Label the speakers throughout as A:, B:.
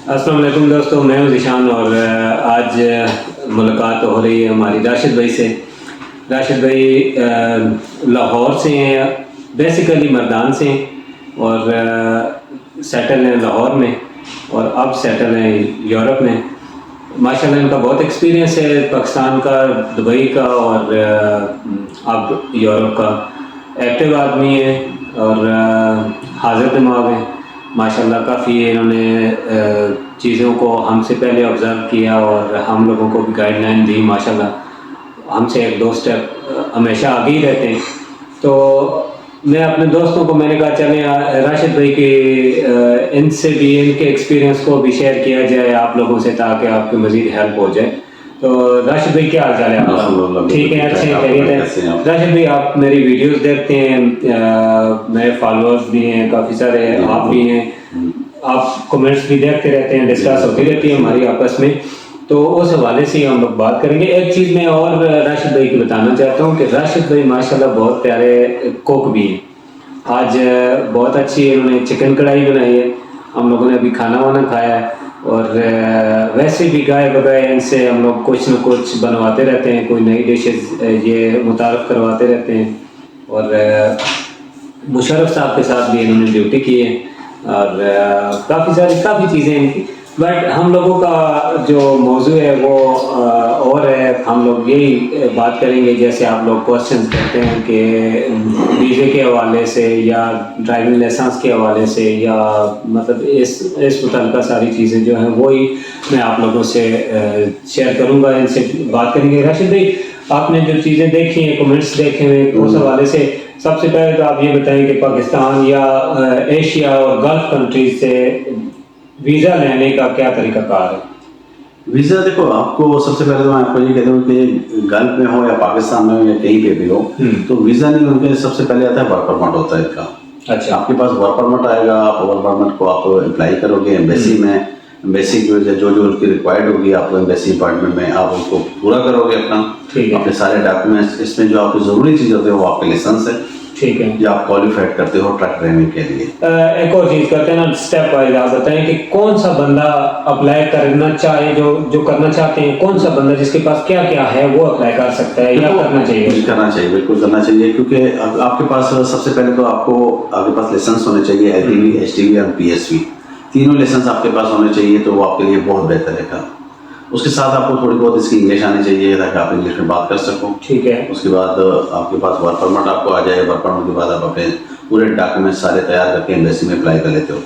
A: अस्सलाम वालेकुम दोस्तों, मैं हूं ज़ीशान और आज मुलाकात हो रही है हमारी राशिद भाई से। राशिद भाई लाहौर से हैं, बेसिकली मर्दान से हैं और सेटल हैं लाहौर में और अब सेटल हैं यूरोप में। माशाल्लाह इनका बहुत एक्सपीरियंस है पाकिस्तान का, दुबई का और अब यूरोप का। एक्टिव आदमी है और हाजिर दिमाग है माशाल्लाह। काफ़ी इन्होंने चीज़ों को हमसे पहले ऑब्ज़र्व किया और हम लोगों को भी गाइडलाइन दी माशाल्लाह। हमसे एक दो स्टेप हमेशा आगे ही रहते हैं। तो मैं अपने दोस्तों को मैंने कहा चलें राशिद भाई के इनसे भी इनके एक्सपीरियंस को भी शेयर किया जाए आप लोगों से, ताकि आपकी मज़ीद हेल्प हो जाए। तो राशिद भाई क्या हाल चाल है आपका? ठीक है, अच्छे हैं। राशिद भाई आप मेरी वीडियोस देखते हैं, मेरे फॉलोअर्स भी हैं काफ़ी सारे, आप भी हैं, आप कमेंट्स भी देखते रहते हैं, डिस्कस होती रहती है हमारी आपस में। तो उस हवाले से हम लोग बात करेंगे। एक चीज़ मैं और राशिद भाई को बताना चाहता हूँ कि राशिद भाई माशाल्लाह बहुत प्यारे कुक भी हैं। आज बहुत अच्छी इन्होंने चिकन कढ़ाई बनाई है, हम लोगों ने अभी खाना वाना खाया है। और वैसे भी गाय बगाए इनसे हम लोग कुछ न कुछ बनवाते रहते हैं, कोई नई डिशेस ये मुतारफ़ करवाते रहते हैं। और मुशर्रफ साहब के साथ भी इन्होंने ड्यूटी की है और काफ़ी चीज़ें इनकी। बट हम लोगों का जो मौजू है वो और है, हम लोग यही बात करेंगे जैसे आप लोग क्वेश्चन करते हैं कि वीज़े के हवाले से या ड्राइविंग लाइसेंस के हवाले से, या मतलब इस मुताल्लिक़ सारी चीज़ें जो हैं वही मैं आप लोगों से शेयर करूँगा, इनसे बात करेंगे। राशिद भाई आपने जो चीज़ें देखी हैं, कमेंट्स देखे हुए, उस हवाले से सबसे पहले तो आप ये बताएं कि पाकिस्तान या एशिया और गल्फ़ कंट्रीज से वीज़ा लेने का क्या तरीक़ाकार है?
B: वीज़ा देखो, आपको सबसे पहले तो मैं आपको ये कहता हूँ कि गल्फ में हो या पाकिस्तान में हो या कहीं पे भी हो, तो वीज़ा नहीं, उनके सबसे पहले आता है वर्क परमिट होता है इनका।
A: अच्छा,
B: आपके पास वर्क परमिट आएगा, आप वर्क परमिट को आप अप्लाई करोगे एम्बेसी में। एम्बेसी की वजह जो उनकी रिक्वायर्ड होगी आपको एम्बेसी डिपार्टमेंट में आप उसको पूरा करोगे अपने सारे डॉक्यूमेंट्स। इसमें जो आपकी ज़रूरी चीज़ होती है वो आपके लाइसेंस है,
A: ठीक है,
B: जो आप क्वालिफाइड करते हो ट्रक ड्राइविंग के लिए।
A: एक और चीज़ करते हैं ना, स्टेप वाइज आप बताएं कि कौन सा बंदा अप्लाई करना चाहे, जो करना चाहते हैं, कौन सा बंदा जिसके पास क्या क्या है वो अप्लाई कर सकता है या करना चाहिए?
B: करना चाहिए, बिल्कुल करना चाहिए, क्योंकि आपके पास सबसे पहले तो आपके पास लाइसेंस होने चाहिए, LTV, HTV और PSV, तीनों लाइसेंस आपके पास होने चाहिए, तो वो आपके लिए बहुत बेहतर है। उसके साथ आपको थोड़ी बहुत इसकी इंग्लिश आनी चाहिए ताकि आप इंग्लिश में बात कर सको, ठीक है। उसके बाद आपके पास वर्क परमिट आपको आ जाए, वर्क परमिट के बाद आप अपने पूरे डॉक्यूमेंट सारे तैयार करके एम्बेसी में अप्लाई कर लेते हो।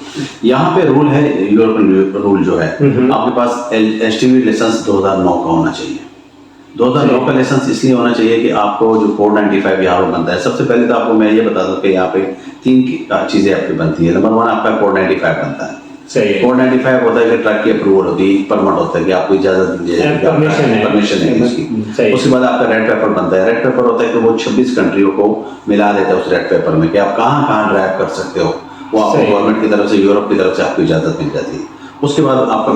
B: यहाँ पे रूल है, यूरोपियन रूल जो है, आपके पास HTV लाइसेंस 2009 का होना चाहिए। 2009 का लाइसेंस इसलिए होना चाहिए कि आपको जो कोड 95 यहाँ पर बनता है, सबसे पहले तो आपको मैं ये बता दूँ कि यहाँ पे 3 चीज़ें आपकी बनती है। नंबर 1 आपका कोड 95 बनता है। कोड 95 होता है कि ट्रक की अप्रूवल होती है, परमिट होता है कि आपको इजाज़त परमिशन है इसकी। उसके बाद आपका रेड पेपर बनता है। रेड पेपर होता है कि वो 26 कंट्रियों को मिला देता है उस रेड पेपर में कि आप कहाँ कहाँ ड्राइव कर सकते हो, वो आपको गवर्नमेंट की तरफ से, यूरोप की तरफ से आपको इजाज़त मिल जाती है। उसके बाद आपका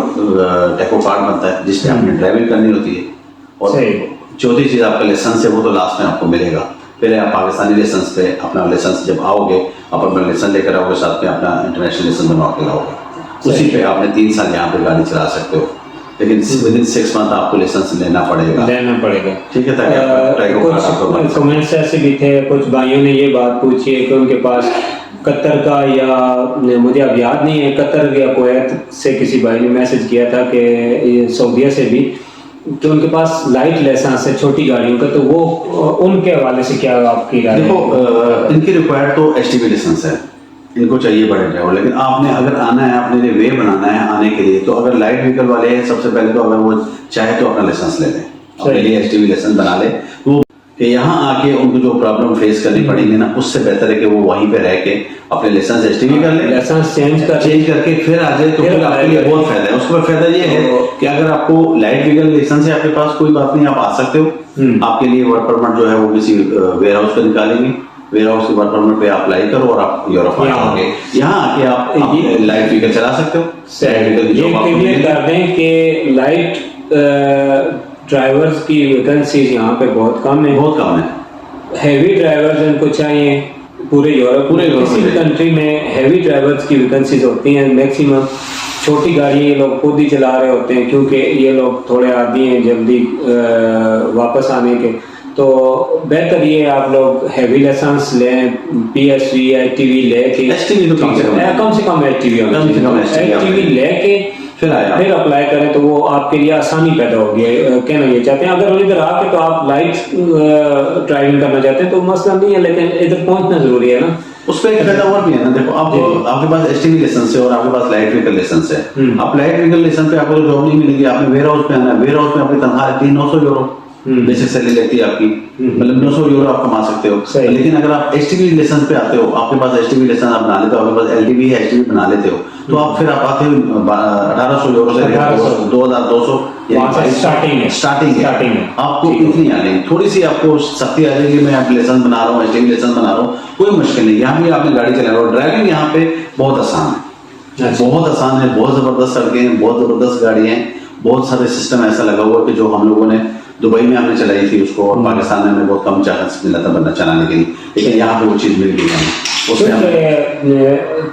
B: टेको कार्ड बनता है जिससे आपने ड्राइविंग करनी होती है। और चौथी चीज़ आपका लाइसेंस है, वो तो लास्ट में आपको मिलेगा। पहले आप पाकिस्तानी लाइसेंस पे अपना लाइसेंस जब आओगे, आप अपना लाइसेंस लेकर आओगे, साथ में अपना इंटरनेशनल लाइसेंस बनवा के लाओगे, उसी पे आपने 3 साल यहाँ पे गाड़ी चला सकते हो। लेकिन विदिन 6 मंथ आपको लाइसेंस लेना पड़ेगा, ठीक है, ताकि
A: कुछ कमेंट्स ऐसे भी थे, कुछ भाइयों ने ये बात पूछी है कि उनके पास कतर का, या मुझे अब याद नहीं है, कतर या कुवैत से किसी भाई ने मैसेज किया था कि सऊदीया से भी, कि उनके पास लाइट लाइसेंस है छोटी गाड़ियों का, तो वो उनके हवाले से क्या आपकी राय?
B: देखो, इनकी रिक्वायर्ड तो HTV लाइसेंस है, इनको चाहिए बड़े ड्राइवर। लेकिन आपने अगर आना है, अपने लिए वे बनाना है आने के लिए, तो अगर लाइट व्हीकल वाले हैं, सबसे पहले तो अगर वो चाहे तो अपना लाइसेंस ले लें, अपने लिए HTV लाइसेंस बना ले। वो कि यहाँ आके उनको जो प्रॉब्लम फेस करनी पड़ेगी ना, उससे बेहतर है कि वो वहीं पे रह के अपने लाइसेंस HTV कर ले,
A: लाइसेंस चेंज
B: करके फिर आ जाए, तो फिर आपके लिए बहुत फायदा है। उसका फायदा ये है कि अगर आपको लाइट व्हीकल लाइसेंस है आपके पास, कोई बात नहीं, आप आ सकते हो। आपके लिए वर्क परमिट जो है वो किसी वेयर हाउस पे निकालेंगे, वेयर हाउस के वर्क परमिट पे आप अप्लाई करो और आप यूरोप आ जाओगे। यहाँ आके आप लाइट व्हीकल चला सकते हो।
A: क्लियर कर दें कि लाइट ड्राइवर्स की वैकेंसीज यहाँ पे बहुत कम है। हैवी ड्राइवर्स इनको चाहिए। पूरे यूरोप किसी भी कंट्री में हैवी ड्राइवर्स की वैकेंसीज होती हैं मैक्सिमम। छोटी गाड़ी ये लोग खुद ही चला रहे होते हैं, क्योंकि ये लोग थोड़े आदी हैं जल्दी वापस आने के। तो बेहतर ये आप लोग हैवी लाइसेंस लें, PSV ITV लेके,
B: STV तो कम से कम
A: STV लेके
B: फिर
A: अप्लाई करें तो वो आपके लिए आसानी पैदा होगी। कहना ये चाहते हैं, अगर इधर आके तो आप लाइट ड्राइविंग करना चाहते हैं तो मसला नहीं है, लेकिन इधर पहुंचना जरूरी है ना।
B: उस पर एक फायदा और भी है ना, देखो आपके पास STV लाइसेंस है और आपके पास लाइट व्हीकल लाइसेंस है। आप लाइट व्हीकल लाइसेंस पे आपको जॉब नहीं मिलेगी, आपने वेयर हाउस पे आना है, वेयर हाउस में आपकी तनख्वाह 900 यूरो बेसिक सैलरी लेती है आपकी, मतलब 900 यूरो आप कमा सकते हो। लेकिन अगर आप STV लाइसेंस पे आते हो, आपके पास STV लाइसेंस आप बना लेते हो, आपके पास LTV है, STV बना लेते हो, तो आप फिर आप आते हो 1800 यूरो से 2200 स्टार्टिंग है आपको इतनी आ रही, थोड़ी सी आपको सख्ती आ जाएगी। मैं आप लाइसेंस बना रहा हूँ, STV लाइसेंस बना रहा हूँ, कोई मुश्किल नहीं। यहाँ भी आपने गाड़ी चला रहे हो, ड्राइविंग यहाँ पे बहुत आसान है, बहुत आसान है, बहुत जबरदस्त सड़कें हैं, बहुत जबरदस्त गाड़ियाँ हैं, बहुत सारे सिस्टम ऐसा लगा हुआ कि जो हम लोगों ने दुबई में हमने चलाई थी उसको, और पाकिस्तान में हमें बहुत कम चांस मिला था बंदा चलाने के लिए, लेकिन यहाँ पे वो चीज़ मिल गई हमें।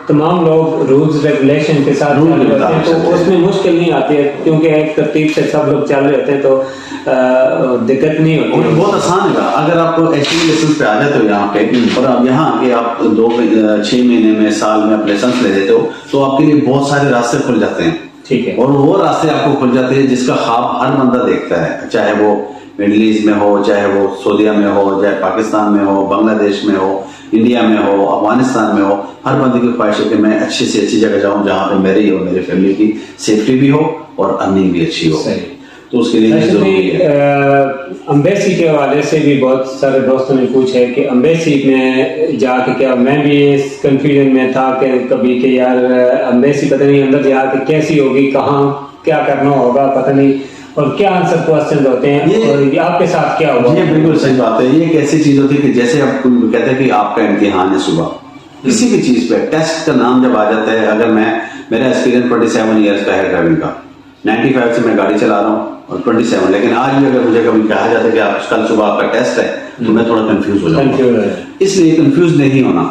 A: तमाम लोग रूल्स रेगुलेशन के साथ चल रहे होते हैं तो उसमें मुश्किल नहीं आती है, क्योंकि एक तरतीब से सब लोग चल रहे होते हैं तो दिक्कत नहीं होती है,
B: बहुत आसान है। अगर आप STV लाइसेंस पे आ जाते हो यहाँ पे और अब यहाँ आके आप 6 महीने में, साल में आप लाइसेंस ले लेते हो, तो आपके लिए बहुत सारे रास्ते खुल जाते हैं।
A: ठीक है, और
B: वो रास्ते आपको खुल जाते हैं जिसका ख्वाब हर बंदा देखता है, चाहे वो मिडिल ईस्ट में हो, चाहे वो सऊदीया में हो, चाहे पाकिस्तान में हो, बांग्लादेश में हो, इंडिया में हो, अफगानिस्तान में हो। हर बंदे की ख्वाहिश है कि मैं अच्छी से अच्छी जगह जाऊं जहां पे मेरी और मेरी फैमिली की सेफ्टी भी हो और अर्निंग भी अच्छी हो। तो उसके लिए जरूरी है।
A: अम्बेसी के हवाले से भी बहुत सारे दोस्तों ने पूछा है कि अम्बेसी में जाके क्या, मैं भी इस कंफ्यूजन में था कि कभी कि यार अम्बेसी पता नहीं अंदर जाके कैसी होगी, कहाँ क्या करना होगा पता नहीं, और क्या आंसर क्वेश्चन होते हैं, और आपके साथ क्या हुआ?
B: ये बिल्कुल सही बात है। ये एक ऐसी चीज होती है कि जैसे आप कहते हैं कि आपका इम्तिहान है सुबह, किसी भी चीज पे टेस्ट का नाम जब आ जाता है, अगर मेरा एक्सपीरियंस 27 ईयर्स का है ड्राइविंग का, 95 से मैं गाड़ी चला रहा हूँ और 27, लेकिन आज भी अगर मुझे कभी कहा जाता है कि आप कल सुबह आपका टेस्ट है, तो मैं थोड़ा कंफ्यूज हो जाऊंगा। इसलिए कंफ्यूज नहीं होना,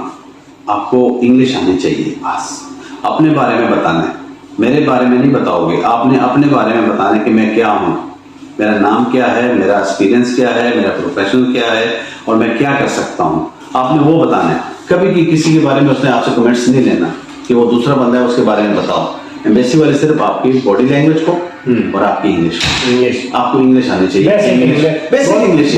B: आपको इंग्लिश आनी चाहिए, बस अपने बारे में बताना है, मेरे बारे में नहीं बताओगे, आपने अपने बारे में बताना है कि मैं क्या हूँ, मेरा नाम क्या है, मेरा एक्सपीरियंस क्या है, मेरा प्रोफेशन क्या है और मैं क्या कर सकता हूँ, आपने वो बताना है। कभी कि किसी के बारे में उसने आपसे कमेंट्स नहीं लेना कि वो दूसरा बंदा है उसके बारे में बताओ। एम्बेसी वाले सिर्फ आपकी बॉडी लैंग्वेज को और आपकी इंग्लिश आपको इंग्लिश आनी चाहिए, बेसिक इंग्लिश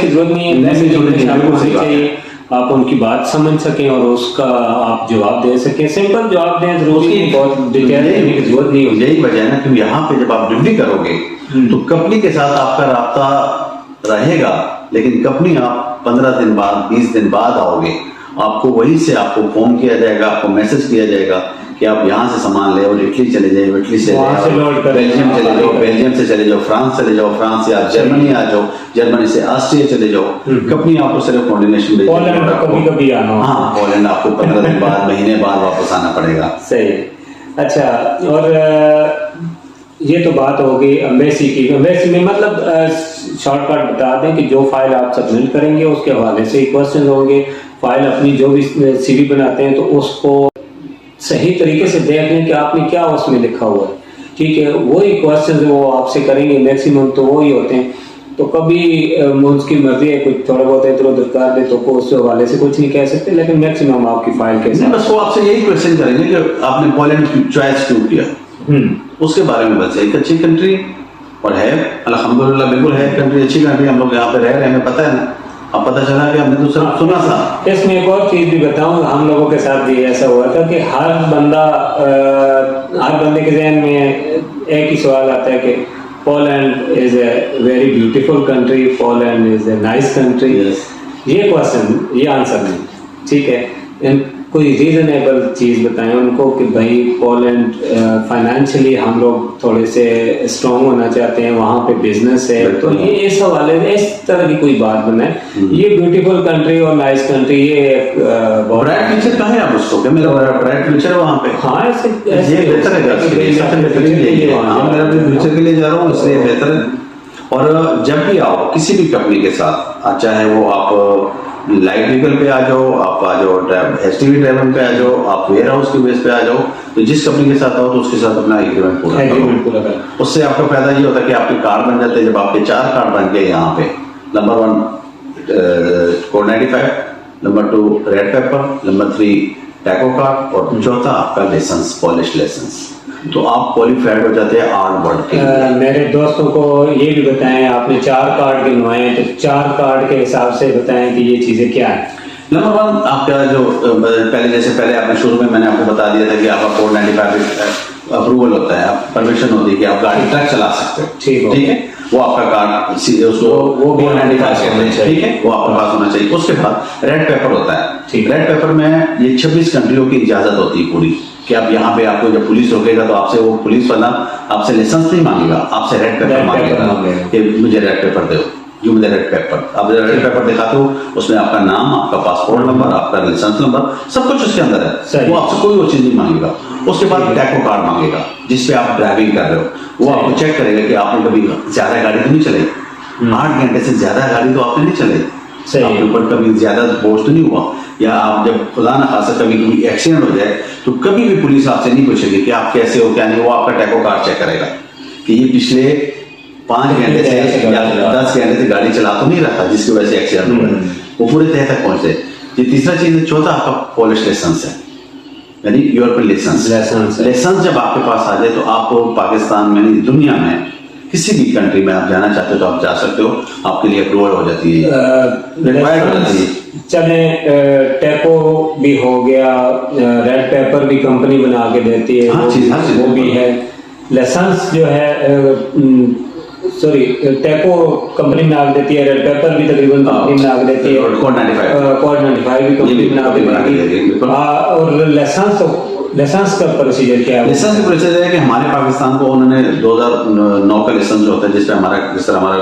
A: की जरूरत नहीं है, आप उनकी बात समझ सकें और उसका आप जवाब दे सकें, सिंपल जवाब दें, जरूरी बहुत डिटेल देने की जरूरत नहीं होगी।
B: यही वजह है ना कि यहाँ पे जब आप ड्यूटी करोगे तो कंपनी के साथ आपका राब्ता रहेगा, लेकिन कंपनी आप 15 दिन बाद 20 दिन बाद आओगे, आपको वहीं से आपको फोन किया जाएगा, आपको मैसेज किया जाएगा कि आप यहाँ से सामान ले और इटली चले जाए, इटली से बेल्जियम चले जाओ, बेल्जियम से चले जाओ फ्रांस चले जाओ, फ्रांस से आप जर्मनी आ जाओ, जर्मनी से ऑस्ट्रिया चले जाओ। कंपनी आपको सिर्फ कोऑर्डिनेशन देगी,
A: कभी आना,
B: हाँ पोलैंड आपको 15 दिन बाद, महीने बाद वापस आना पड़ेगा।
A: सही, अच्छा। और ये तो बात होगी अम्बेसी की। अम्बेसी में मतलब शॉर्टकट बता दें कि जो फाइल आप सबमिट करेंगे उसके हवाले से क्वेश्चन होंगे, फाइल अपनी जो भी CV बनाते हैं तो उसको सही तरीके से देख लें कि आपने क्या उसमें लिखा हुआ है, ठीक है, वही क्वेश्चन वो आपसे करेंगे, मैक्सिमम तो वही होते हैं। तो कभी उसकी मर्जी है कुछ थोड़ा बहुत इधर उधर कर दे तो उस हवाले से कुछ नहीं कह सकते, लेकिन मैक्सिमम आपकी फाइल कैसे,
B: बस वो आपसे यही क्वेश्चन करेंगे कि आपने पोलैंड की चॉइस क्यों किया, उसके बारे में बस। एक अच्छी कंट्री और है अल्हम्दुलिल्लाह, बिल्कुल है कंट्री, अच्छी कंट्री, हम लोग यहाँ पे रह रहे हैं, हमें पता है ना, अब पता चला कि हमने दूसरा सुना था।
A: इसमें एक और चीज भी बताऊं, हम लोगों के साथ भी ऐसा हुआ था कि हर बंदे के जहन में एक ही सवाल आता है कि Poland is a very beautiful country, Poland is a nice country. ये क्वेश्चन, ये आंसर नहीं, ठीक है। कोई रीजनेबल चीज बताएं उनको कि भाई पोलैंड फाइनेंशियली हम लोग थोड़े से स्ट्रॉन्ग होना चाहते हैं, वहाँ पे बिजनेस है, तो ये इस हवाले इस तरह की कोई बात बनाए। ये ब्यूटीफुल कंट्री और नाइस कंट्री, ये
B: ब्राइट फ्यूचर का है, आप उसको क्या मेरा ब्राइट फ्यूचर है वहाँ पे,
A: हाँ ऐसे
B: ये बेहतर है, मेरा भी फ्यूचर के लिए जा रहा हूँ इसलिए बेहतर है। और जब भी आओ किसी भी कंपनी के साथ, चाहे वो आप लाइट व्हीकल पे आ जाओ, आप आ जाओ एसटीवी ड्राइवर पे आ जाओ, आप वेयर हाउस के बेस पे आ जाओ, तो जिस कंपनी के साथ आओ तो उसके साथ अपना एग्रीमेंट पूरा करो। उससे आपका फायदा ये होता है कि आपके कार्ड बन जाते हैं। जब आपके 4 कार्ड बन गए यहाँ पे, number 1 code 95, number 2 red pepper, number 3 taco card, और चौथा आपका लाइसेंस, पॉलिश लाइसेंस, तो आप क्वालिफाइड हो जाते हैं 8 वर्ड के लिए।
A: मेरे दोस्तों को ये भी बताएं, आपने 4 कार्ड गिनवाए हैं, तो 4 कार्ड के हिसाब से बताएं कि ये चीज़ें क्या है।
B: नंबर 1 आपका जो पहले आपने शुरू में मैंने आपको बता दिया था कि आपका कोड 95 अप्रूवल होता है, आप परमिशन होती है कि आप गाड़ी ट्रक चला सकते हो। ठीक है, वो आपका कार्ड उसको
A: वो भी
B: 95 कहते हैं। ठीक है, वो आपके पास होना चाहिए। उसके बाद रेड पेपर होता है। रेड पेपर में ये 26 कंट्रियों की इजाजत होती है पूरी, कि आप यहाँ पे आपको जब पुलिस रोकेगा तो आपसे वो पुलिस वाला आपसे लाइसेंस नहीं मांगेगा, आपसे रेड पेपर मांगेगा कि मुझे रेड पेपर दो, यू मुझे रेड पेपर। आप रेड पेपर दिखाते हो, उसमें आपका नाम, आपका पासपोर्ट नंबर, आपका लाइसेंस नंबर, सब कुछ उसके अंदर है। वो आपसे कोई और चीज नहीं मांगेगा। उसके बाद टैको कार्ड मांगेगा, जिसपे आप ड्राइविंग कर रहे हो। वो आपको चेक करेगा कि आपने कभी ज्यादा गाड़ी तो नहीं चलाई, 8 घंटे से ज्यादा गाड़ी तो आपने नहीं चलाई, आपके ऊपर कभी ज्यादा बोझ तो नहीं हुआ, या आप जब खुदा ना खासा कभी एक्सीडेंट हो जाए तो कभी भी पुलिस आपसे नहीं पूछेगी कि आप कैसे हो क्या नहीं। वो आपका टैको कार्ड चेक करेगा कि ये पिछले 5 घंटे से या 10 घंटे से गाड़ी चला तो नहीं रहा था जिसकी वजह से एक्सीडेंट हुआ। वो पूरे तह तक पहुंचे। ये तीसरा चीज, चौथा आपका पॉलिश लाइसेंस है, यानी यूरोपियन लाइसेंस जब आपके पास आ जाए तो आप पाकिस्तान में नहीं, दुनिया में किसी भी कंट्री में आप जाना चाहते हो तो आप जा सकते हो, आपके लिए अप्रूवल हो जाती है, रिक्वायर्ड हो जाती है।
A: चले टैको भी हो गया, रेड पेपर भी कंपनी बना के देती है, वो भी है। लाइसेंस जो है सॉरी टैको कंपनी बना के देती है, रेड पेपर भी तकरीबन कंपनी बना के देती है, कोड 95 भी कंपनी बना के देती है। और लाइसेंस का प्रोसीजर क्या है?
B: लाइसेंस का प्रोसीजर है कि हमारे पाकिस्तान को उन्होंने 2009 का लाइसेंस जो होता है, जिस तरह हमारा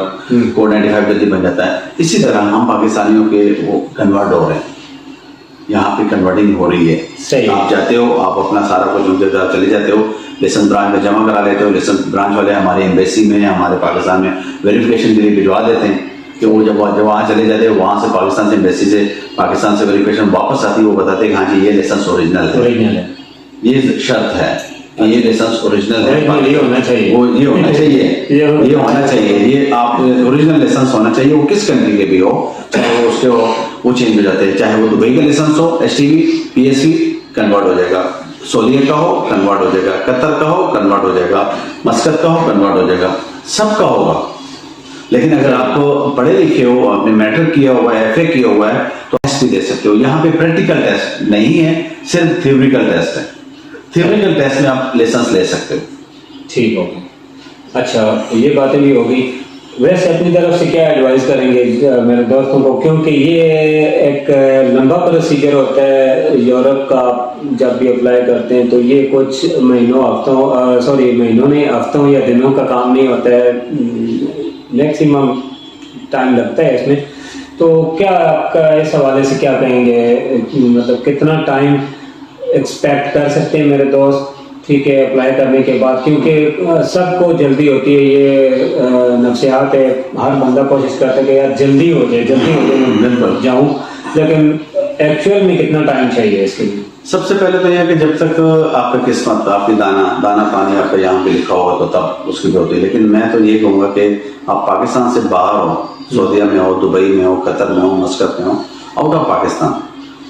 B: कोड 95 जल्दी बन जाता है, इसी तरह हम पाकिस्तानियों के वो कन्वर्ट हो रहे हैं, यहाँ पे कन्वर्टिंग हो रही है।
A: सही।
B: आप जाते हो, आप अपना सारा कुछ उनके साथ चले जाते हो, लाइसेंस ब्रांच में जमा करा लेते हो, लाइसेंस ब्रांच वाले हमारे एम्बेसी में, हमारे पाकिस्तान में वेरिफिकेशन के लिए भिजवा देते हैं कि वो जब वहाँ चले जाते हैं, वहाँ से पाकिस्तान से एम्बेसी से पाकिस्तान से वेरिफिकेशन वापस आती है, वो बताते हैं कि हाँ जी ये लाइसेंस ओरिजिनल है। ये शर्त है कि ये लाइसेंस ओरिजिनल है,
A: ये होना चाहिए,
B: वो ये होना चाहिए, ये होना चाहिए, ये आप ओरिजिनल लाइसेंस होना चाहिए, वो किस कंट्री के भी हो, चाहे वो उसके वो चेंज हो जाते हैं, चाहे वो दुबई का लाइसेंस हो, एसटीवी पीएसवी कन्वर्ट हो जाएगा, सऊदीया का हो कन्वर्ट हो जाएगा, कतर का हो कन्वर्ट हो जाएगा, मस्कत का हो कन्वर्ट हो जाएगा, सबका होगा। लेकिन अगर आपको पढ़े लिखे हो, आपने मैट्रिक किया हुआ है, एफए किया हुआ है, तो टेस्ट भी दे सकते हो। यहाँ पे प्रैक्टिकल टेस्ट नहीं है, सिर्फ थ्योरिटिकल टेस्ट है। थ्योरिटिकल टेस्ट में आप लाइसेंस ले सकते हो।
A: ठीक हो गया। अच्छा, ये बातें भी होगी। वैसे अपनी तरफ से क्या एडवाइस करेंगे मेरे दोस्तों को, क्योंकि ये एक लंबा प्रोसीजर होता है यूरोप का। जब भी अप्लाई करते हैं तो ये कुछ हफ्तों या दिनों का काम नहीं होता है, मैक्सिमम टाइम लगता है इसमें। तो क्या आपका इस हवाले से क्या कहेंगे, मतलब कितना टाइम एक्सपेक्ट कर सकते हैं मेरे दोस्त, ठीक है, अप्लाई करने के बाद? क्योंकि सबको जल्दी होती है, ये नफ्सियात है, हर बंदा कोशिश करता है कि यार जल्दी हो जाए जाऊं, लेकिन एक्चुअल में कितना टाइम चाहिए इसके लिए?
B: सबसे पहले तो यह है कि जब तक आपका किस्मत, आपकी दाना पानी आपका यहाँ पे लिखा होगा तो तब उसकी भी होती है। लेकिन मैं तो ये कहूँगा कि आप पाकिस्तान से बाहर हो, सऊदीया में हो, दुबई में हो, कतर में हो, मस्कत में हो, आउट ऑफ पाकिस्तान,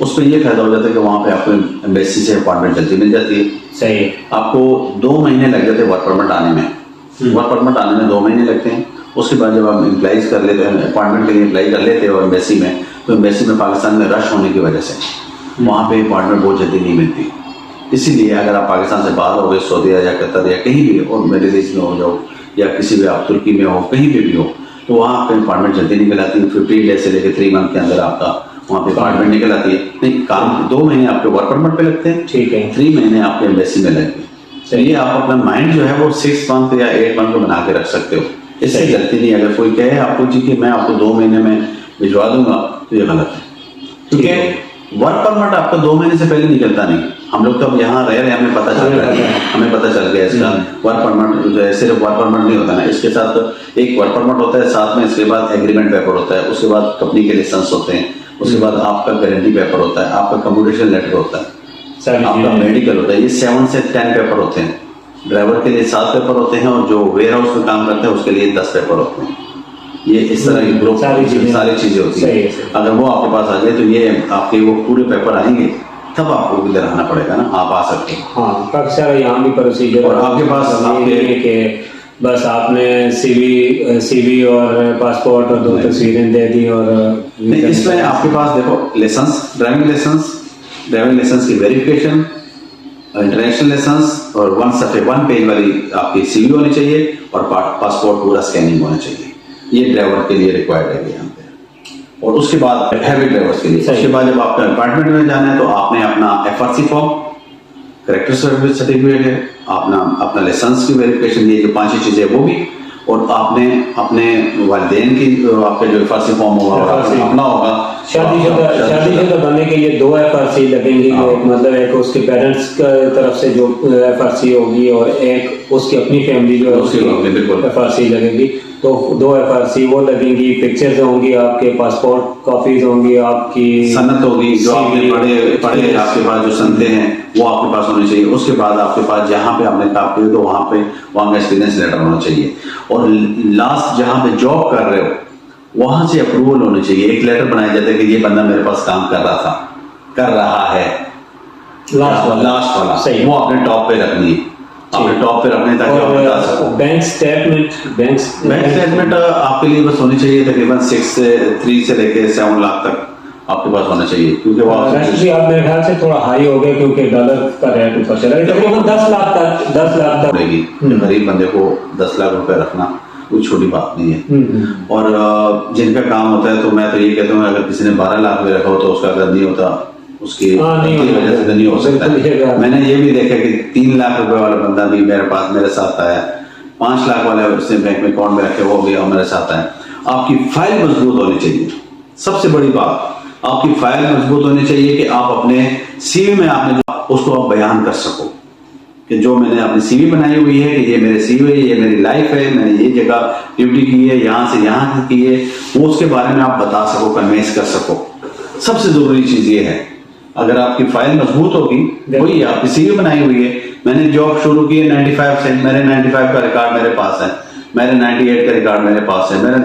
B: उस पर यह फायदा हो जाता है कि वहाँ पे आपको एम्बेसी से अपॉइंटमेंट जल्दी मिल जाती है।
A: सही है।
B: आपको 2 महीने लग जाते हैं वर्क परमिट आने में। वर्क परमिट आने में 2 महीने लगते हैं। उसके बाद जब आप अप्लाई कर लेते हैं, अपॉइंटमेंट के लिए अप्लाई कर लेते हो एम्बेसी में, तो एम्बेसी में पाकिस्तान में रश होने की वजह से वहाँ पे अपॉइंटमेंट बहुत जल्दी नहीं मिलती। इसीलिए अगर आप पाकिस्तान से बाहर हो गए, सऊदीया या कतर या कहीं भी, और मिडिल ईस्ट में हो जाओ या किसी भी आप तुर्की में हो, कहीं पे भी हो, तो वहाँ आपकी अपॉइंटमेंट जल्दी निकल आती है। 15 डेज से लेकर 3 मंथ के अंदर आपका वहाँ पे अपॉइंटमेंट निकल आती है। नहीं, काम 2 महीने आपके वर्क परमिट पे लगते हैं,
A: ठीक है,
B: 3 महीने आपके एम्बेसी में लगते हैं। तो ये आप अपना माइंड जो है वो 6 मंथ या 8 मंथ को बना के रख सकते हो, इससे गलती नहीं। अगर कोई कहे आपको जी कि मैं आपको 2 महीने में भिजवा दूंगा, तो ये गलत है। क्योंकि वर्क परमिट आपका 2 महीने से पहले निकलता नहीं। हम लोग तो अब यहाँ रह रहे हैं, हमें पता चल रहा है, हमें पता चल गया इसका वर्क परमिट जो है सिर्फ वर्क परमिट नहीं होता ना, इसके साथ एक वर्क परमिट होता है, साथ में इसके बाद एग्रीमेंट पेपर होता है, उसके बाद कंपनी के लाइसेंस होते हैं, उसके बाद आपका गारंटी पेपर होता है, आपका कम्युनिकेशन लेटर होता है, आपका मेडिकल होता है। ये 7 से 10 पेपर होते हैं। ड्राइवर के लिए 7 पेपर होते हैं और जो वेयर हाउस में काम करते हैं उसके लिए 10 पेपर होते हैं। ये इस तरह की ग्रुप सारी चीजें होती हैं। अगर वो आपके पास आ जाए तो ये आपके वो पूरे पेपर आएंगे, तब आपको इधर आना पड़ेगा ना, आप आ सकते हैं।
A: हाँ, काफी सारा यहाँ भी प्रोसीजर
B: और आपके पास
A: के बस आपने सीवी और पासपोर्ट और 2 तस्वीरें दे दी और
B: इसमें आपके पास देखो लाइसेंस, ड्राइविंग लाइसेंस की वेरिफिकेशन, इंटरनेशनल लाइसेंस और 1 पेज वाली आपकी सीवी होनी चाहिए और पासपोर्ट पूरा स्कैनिंग होना चाहिए। ये ड्राइवर के लिए रिक्वायर्ड है यहाँ पे। और उसके बाद हैवी ड्राइवर्स के लिए, उसके बाद जब आपका अपार्टमेंट में जाना है तो आपने अपना FRC फॉर्म, करेक्टर सर्टिफिकेट है, अपना लाइसेंस की वेरिफिकेशन, ये जो 5 चीजें वो भी, और आपने अपने वालिदैन की आपका जो FRC फॉर्म होगा और अपना होगा।
A: शादीशुदा बनने के लिए 2 FRC लगेंगी, मतलब एक उसके पेरेंट्स की तरफ से जो FRC होगी और एक उसकी अपनी फैमिली जो है उसकी FRC लगेगी। तो 2 FRC वो लगेंगी, पिक्चर्स होंगी, आपके पासपोर्ट कॉपीज होंगी, आपकी
B: सनद होगी, जो आपने पढ़े आपके पास जो सनदे हैं वो आपके पास होनी चाहिए। उसके बाद आपके पास जहाँ पे आपने काम किया तो वहाँ का एक्सपीरियंस लेटर होना चाहिए। और लास्ट जहाँ पे जॉब कर रहे हो वहाँ से अप्रूवल होनी चाहिए। एक लेटर बनाया जाता है कि ये बंदा मेरे पास काम कर रहा है, लास्ट वाला सही, वो आपने टॉप पे रखनी है, आपने टॉप पे रखने ताकि आप बता सको।
A: बैंक स्टेटमेंट
B: आपके लिए बस होनी चाहिए तकरीबन 3 से लेके 7 लाख तक आपके पास होना चाहिए, क्योंकि वो
A: आप मेरे ख्याल से थोड़ा हाई हो गया क्योंकि डॉलर का रेट ऊपर चला गया, तकरीबन 10 लाख तक
B: रहेगी। गरीब बंदे को 10 लाख रुपए रखना कोई छोटी बात नहीं है। और जिनका काम होता है तो मैं तो ये कहता हूँ अगर किसी ने 12 लाख में रखा हो तो उसका अगर नहीं होता उसकी वजह से नहीं हो सकता है। मैंने ये भी देखा कि 3 लाख रुपए वाला बंदा भी मेरे साथ आया, 5 लाख वाले उसने बैंक में अकाउंट में रखे वो भी मेरे साथ आया। आपकी फाइल मजबूत होनी चाहिए, सबसे बड़ी बात आपकी फाइल मजबूत होनी चाहिए कि आप अपने सीवी में आपने उसको आप बयान कर सको कि जो मैंने अपनी सीवी बनाई हुई है कि ये मेरे सीवी है, ये मेरी लाइफ है, मैंने ये जगह ड्यूटी की है, यहाँ से यहाँ की है, वो उसके बारे में आप बता सको, कन्वेंस कर सको। सबसे जरूरी चीज ये है, अगर आपकी फाइल मजबूत होगी, वही आपकी सीवी बनाई हुई है। मैंने जॉब शुरू की है 95 से, मेरे 95 का रिकॉर्ड मेरे पास है, मेरे 98 का रिकॉर्ड मेरे पास है, मेरे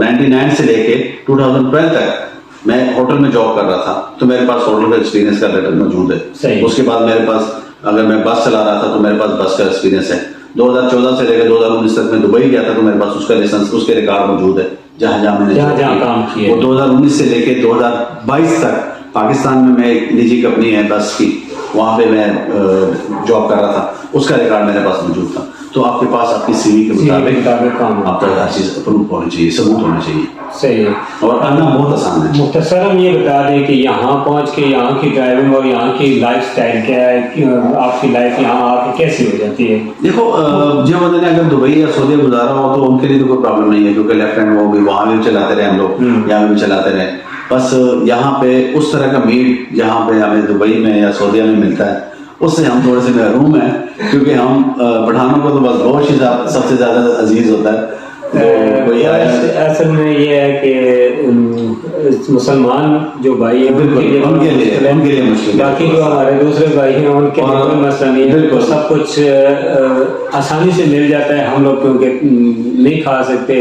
B: 99 से लेके 2012 तक मैं होटल में जॉब कर रहा था तो मेरे पास होटल का एक्सपीरियंस का लेटर मौजूद है। उसके बाद मेरे पास अगर मैं बस चला रहा था तो मेरे पास बस का एक्सपीरियंस है। 2014 से लेकर 2019 तक मैं दुबई गया था तो मेरे पास उसका लाइसेंस, उसके रिकॉर्ड मौजूद है जहाँ मैंने
A: काम किया।
B: वो 2019 से लेकर 2022 तक पाकिस्तान में मैं एक निजी कंपनी है बस की, वहाँ पे मैं जॉब कर रहा था, उसका रिकॉर्ड मेरे पास मौजूद था। तो आपके पास आपकी सीवी के मुताबिक आपका हर चीज अप्रूव होनी चाहिए, सबूत होना चाहिए।
A: सही है।
B: और करना बहुत आसान है।
A: मुख्तसरन ये बता दें कि यहाँ पहुँच के यहाँ की ड्राइविंग और यहाँ की लाइफस्टाइल क्या है, आपकी लाइफ यहाँ आके कैसी हो जाती है?
B: देखो जो बंदे ने अगर दुबई या सऊदी गुजारा हो तो उनके लिए तो कोई प्रॉब्लम नहीं है, क्योंकि लेफ्ट हैंड वो भी वहाँ भी चलाते रहे, हम लोग यहाँ भी चलाते रहे। बस यहाँ पे उस तरह का मीट जहाँ पे हमें दुबई में या सऊदीया में मिलता है उससे हम थोड़े से महरूम हैं, क्योंकि हम पठानों को तो बस गोश्त ही सबसे ज्यादा अजीज होता है। कोई
A: असल में ये है कि मुसलमान जो भाई है
B: उनके लिए मुश्किल,
A: बाकी जो हमारे दूसरे भाई हैं उनके लिए कोई मसला नहीं है, तो सब कुछ आसानी से मिल जाता है। हम लोग क्योंकि नहीं खा सकते,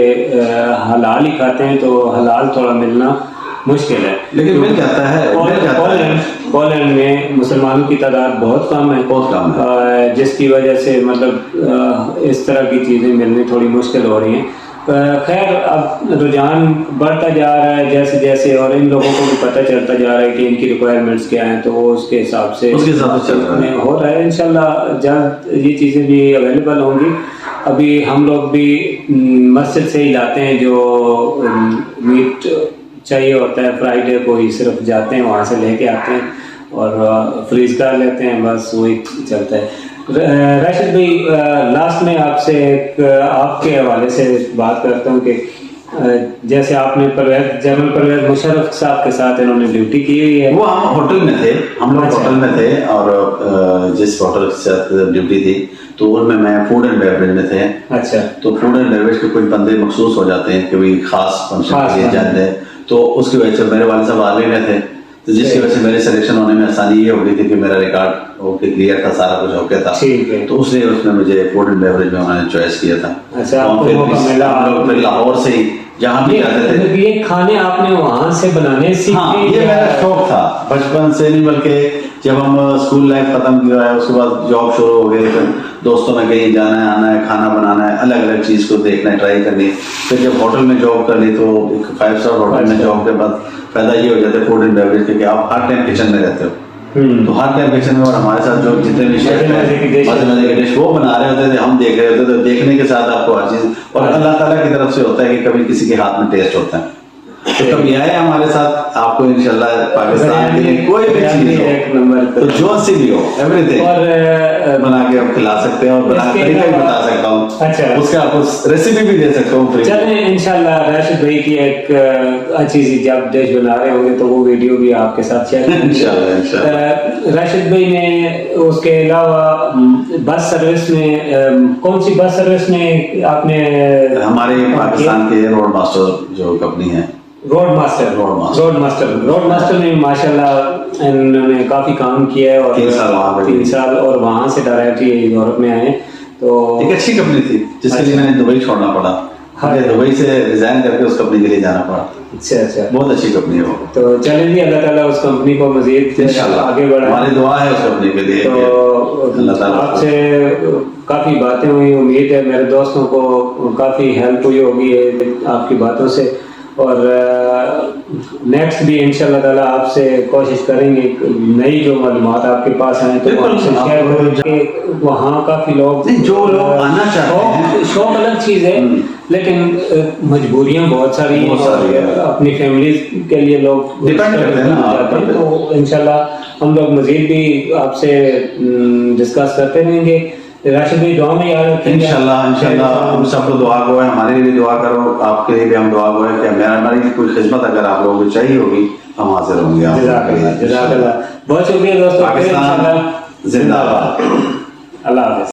A: हलाल ही खाते हैं, तो हलाल थोड़ा मिलना मुश्किल है,
B: लेकिन मिल जाता है।
A: पोलैंड में मुसलमानों की तादाद बहुत कम है, जिसकी वजह से मतलब इस तरह की चीज़ें मिलनी थोड़ी मुश्किल हो रही हैं। खैर अब रुझान बढ़ता जा रहा है जैसे जैसे, और इन लोगों को भी पता चलता जा रहा है कि इनकी रिक्वायरमेंट्स क्या हैं, तो वो उसके हिसाब से हो रहा है। इंशाल्लाह जल्द ये चीज़ें भी अवेलेबल होंगी। अभी हम लोग भी मस्जिद से ही लाते हैं, जो मीट चाहिए होता है फ्राइडे को ही सिर्फ जाते हैं, वहाँ से लेके आते हैं और फ्रीज कर लेते हैं, बस वही चलता है। राशिद भाई, लास्ट में आपसे एक आपके हवाले से बात करता हूँ कि जैसे आपने जनरल परवेज मुशर्रफ साहब के साथ इन्होंने ड्यूटी की हुई है।
B: वो हम होटल में थे, हम लोग
A: अच्छा।
B: होटल में थे, और जिस होटल के साथ ड्यूटी थी तो उनमें मैं फूड एंड बेवरेज में थे।
A: अच्छा।
B: तो फूड एंड बेवरेज के कुछ बंदे मखसूस हो जाते हैं कि भाई खास फंक्शन के लिए जाते हैं, तो उसकी वजह से मेरे वाले साहब आर्मी में थे, तो जिसकी वजह से मेरे सिलेक्शन होने में आसानी ये हो गई थी कि मेरा रिकॉर्ड ओके क्लियर था, सारा कुछ ओके था।
A: ठीक है।
B: तो उसने मुझे फूड एंड बेवरेज में उन्होंने चॉइस किया था।
A: अच्छा,
B: और
A: आपको
B: फिर
A: मौका मिला।
B: हम लोग फिर लाहौर से ही जहाँ भी जाते थे।
A: ये खाने आपने वहां से बनाने सीखे?
B: हाँ, ये मेरा शौक था बचपन से, नहीं बल्कि जब हम स्कूल लाइफ खत्म किया है उसके बाद जॉब शुरू हो गई, फिर दोस्तों में कहीं जाना है, आना है, खाना बनाना है, अलग अलग चीज को देखना है, ट्राई करनी। फिर जब होटल में जॉब कर ली तो एक 5 स्टार होटल में जॉब के बाद फायदा ये हो जाता है फूड एंड बेवरेज के कि आप हर टाइम किचन में रहते हो। तो हर टाइम किचन में, और हमारे साथ जो जितने भी शेफ हैं मजे मजे की डिश वो बना रहे होते थे, हम देख रहे होते थे। देखने के साथ आपको हर चीज, और अल्लाह ताला की तरफ से होता है कि कभी किसी के हाथ में टेस्ट होता है। तो कभी आए हमारे साथ, आपको इंशाल्लाह पाकिस्तान के लिए कोई भी चीज हो तो जो सी भी हो एवरीथिंग
A: और
B: बना के हम खिला सकते हैं, और बना के तरीका भी बता सकता हूँ।
A: अच्छा।
B: उसका आपको रेसिपी भी दे सकता हूँ फ्री।
A: चलें इंशाल्लाह राशिद भाई की एक अच्छी सी जब डिश बना रहे होंगे तो वो वीडियो भी आपके साथ शेयर करेंगे
B: इंशाल्लाह।
A: राशिद भाई ने उसके अलावा बस सर्विस में कौन सी बस सर्विस में आपने?
B: हमारे पाकिस्तान के रोड मास्टर जो कंपनी है,
A: रोड मास्टर में माशाल्लाह इन्होंने काफी काम किया है, और
B: 3 साल वहाँ पे
A: 3 साल, और वहाँ से डायरेक्टली यूरोप में आए। तो
B: एक अच्छी कंपनी थी जिसके लिए मैंने दुबई छोड़ना पड़ा।
A: हाँ।
B: मुझे दुबई से रिजाइन करके उस कंपनी के लिए जाना पड़ा।
A: अच्छा।
B: बहुत अच्छी कंपनी है वो।
A: तो चलें जी, अल्लाह ताला उस कंपनी को मजीद
B: इंशाल्लाह
A: आगे बढ़ाए।
B: हमारी दुआ है उस कंपनी के लिए।
A: तो
B: अल्लाह ताला
A: आपसे काफ़ी बातें हुई, उम्मीद है मेरे दोस्तों को काफ़ी हेल्प हुई होगी आपकी बातों से, और नेक्स्ट भी इंशाल्लाह ताला आपसे कोशिश करेंगे नई जो मालूमात आपके पास आए तो आपसे शेयर करेंगे। वहाँ काफ़ी लोग,
B: जो लोग आना चाहते हैं,
A: शौक अलग चीज़ है, लेकिन मजबूरियाँ बहुत सारी हैं, अपनी फैमिली के लिए लोग
B: डिपेंड करते हैं ना। तो
A: इंशाल्लाह हम लोग मजीद भी आपसे डिस्कस करते रहेंगे। राशिद भाई दुआ में याद रखेंगे
B: इंशाल्लाह हम सबको दुआ गो है, हमारे लिए भी दुआ करो, आपके लिए भी हम दुआ गो है कि हमारी कोई खिदमत अगर आप लोगों को चाहिए होगी हम हाजिर होंगे।
A: जज़ाकल्लाह। बहुत शुक्रिया दोस्तों,
B: पाकिस्तान जिंदाबाद।
A: अल्लाह हाफ़िज़।